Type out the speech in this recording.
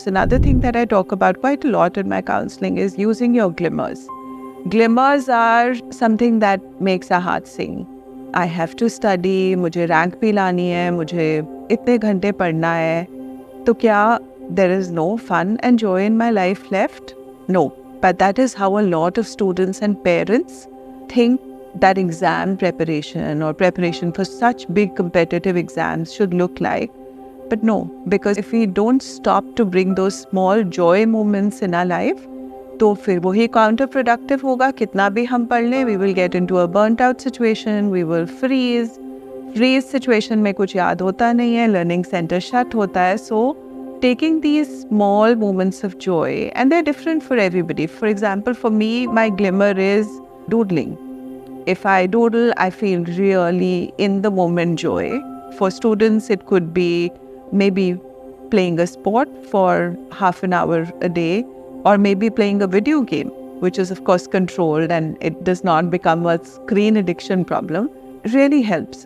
Another thing that I talk about quite a lot in my counseling is using your glimmers. Glimmers are something that makes our heart sing. I have to study, मुझे rank भी लानी है, मुझे इतने घंटे पढ़ना है, तो क्या there is no fun and joy in my life left? No, but that is how a lot of students and parents think that exam preparation or preparation for such big competitive exams should look like. But no, because if we don't stop to bring those small joy moments in our life, तो फिर वही counter productive होगा. कितना भी हम पढ़ लें, we will get into a burnt out situation, we will freeze situation में कुछ याद होता नहीं है, learning center shut होता है. So taking these small moments of joy, and they're different for everybody. For example, for me, my glimmer is doodling. If I doodle, I feel really in the moment joy. For students, it could be maybe playing a sport for half an hour a day, or maybe playing a video game, which is of course controlled and it does not become a screen addiction problem. It really helps.